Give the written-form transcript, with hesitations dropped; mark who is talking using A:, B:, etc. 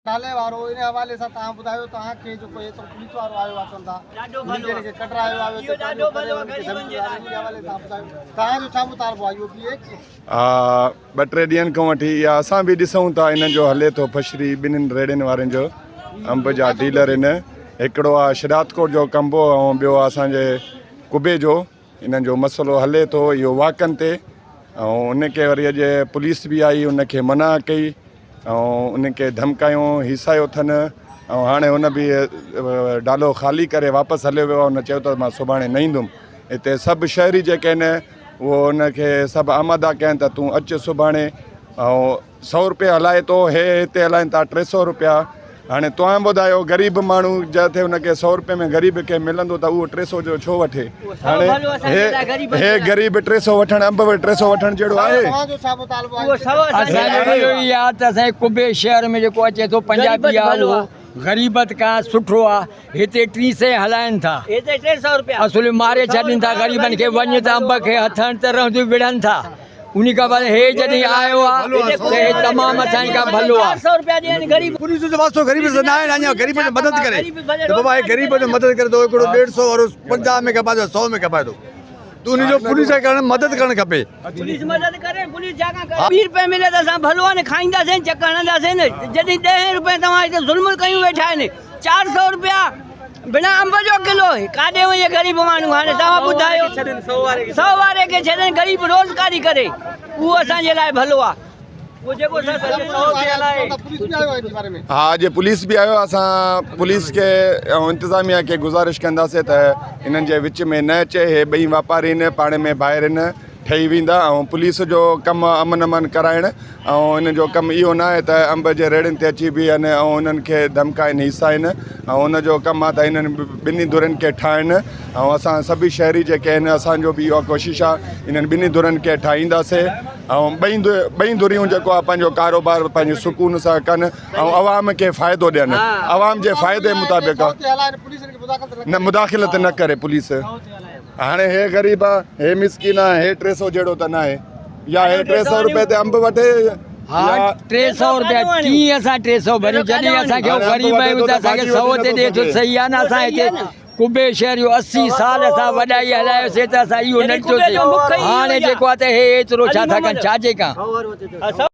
A: नाले वारो इन हवाले सां तव्हां ॿुधायो तव्हांखे जेको एतिरो पुलिस वारो आयो आहे चवनि था जेके कटरायो आहे तव्हांजो छा मुतालबो आहे इहो बि
B: ॿ टे ॾींहंनि खां वठी या असां बि ॾिसूं था इन्हनि जो हले थो फशरी ॿिन्हिनि रेड़ियुनि वारनि जो अंब जा डीलर आहिनि हिकिड़ो आहे शिरातकोट जो कंबो ऐं ॿियो आहे असांजे कुबे जो इन्हनि जो मसइलो हले थो इहो वाकनि ते ऐं उनखे वरी अॼु पुलिस बि आई उनखे मना कई ऐं उनखे धमकायूं हिसायो अथनि ऐं हाणे हुन बि डालो ख़ाली करे वापसि हलियो वियो आहे हुन चयो त मां सुभाणे न ईंदुमि हिते सभु शहरी जेके आहिनि उहो हुनखे सभु आमादा कयनि त तूं अचु सुभाणे ऐं 100 रुपया हलाए थो हिते हलाइनि था 300 रुपया हाणे तव्हां ॿुधायो ग़रीब माण्हू जिथे हुनखे 100 रुपये में ग़रीब खे मिलंदो त उहो 300 जो छो वठे हाणे हे ग़रीब 300 वठणु अंब 300 वठणु जहिड़ो आहे
C: असांजे कुबे शहर में जेको अचे थो पंजाबी आहे उहो ग़रीबत खां सुठो आहे हिते 300 हलाइनि था हिते 300 रुपया असुल मारे छॾनि था ग़रीबनि खे वञ त अंब खे हथनि त रहंदियूं विढ़नि था उन खां बाद हे जॾहिं आयो आहे तमामु असांजे खां भलो आहे 400 रुपया ॾियनि ग़रीब
D: पुलिस जो वास्तो ग़रीब से ना है ना ग़रीब की मदद करे तो बाबा ये ग़रीब की मदद करे तो 150 और 50 में कपाए 100 में कपाए तो तू जो पुलिस करण मदद करण खपे
C: पुलिस मदद करे पुलिस जागा करे 20 रुपए मिले त असां भलो ने खाईंदासीं चक हणंदासीं न जॾहिं 10 रुपए तव्हां हिते ज़ुल्म कयूं वेठा आहिनि 400 रुपया बिना अंब जो किलो काॾे वञे ग़रीब माण्हू हाणे तव्हां ॿुधायो 100 वारे खे छॾनि ग़रीब रोज़गारी करे उहो असांजे लाइ भलो आहे
B: हाँ अॼु पुलिस बि आयो असां पुलिस खे ऐं इंतिज़ामिया खे गुज़ारिश कंदासीं त इन्हनि जे विच में न अचे हे ॿई वापारी आहिनि पाण में ॿाहिरि आहिनि ठही वेंदा ऐं पुलिस जो कमु अमन कराइणु ऐं हिन जो कमु इहो न आहे त अंब जे रेड़ियुनि ते अची बीहनि ऐं उन्हनि खे धमकाइनि हिसाइनि ऐं हुनजो कमु आहे त हिननि ॿिन्ही धुरनि खे ठाहिनि ऐं असां सभई शहरी जेके आहिनि असांजो बि इहा कोशिशि आहे इन्हनि ॿिन्ही धुरनि खे ठाहींदासीं ऐं ॿई धुरियूं जेको आहे पंहिंजो कारोबार पंहिंजे सुकून सां कनि ऐं अवाम खे फ़ाइदो ॾियनि अवाम जे फ़ाइदे मुताबिक़ न मुदाख़िलत न करे पुलिस हाणे हे ग़रीब आहे हे मिसकिन आहे हे 300 जहिड़ो त न आहे या हे 300 रुपए ते अंब वठे
C: हा 300 रुपया कीअं असां 300 भरियूं जॾहिं असांखे ग़रीब आहियूं त असांखे 100 ते ॾिए थो सही आहे न असां हिते कुबे शहर जो 80 साल असां वॾाई हलायोसीं त असां इहो न थियो हाणे जेको आहे त हे एतिरो छा था कनि छाजे खां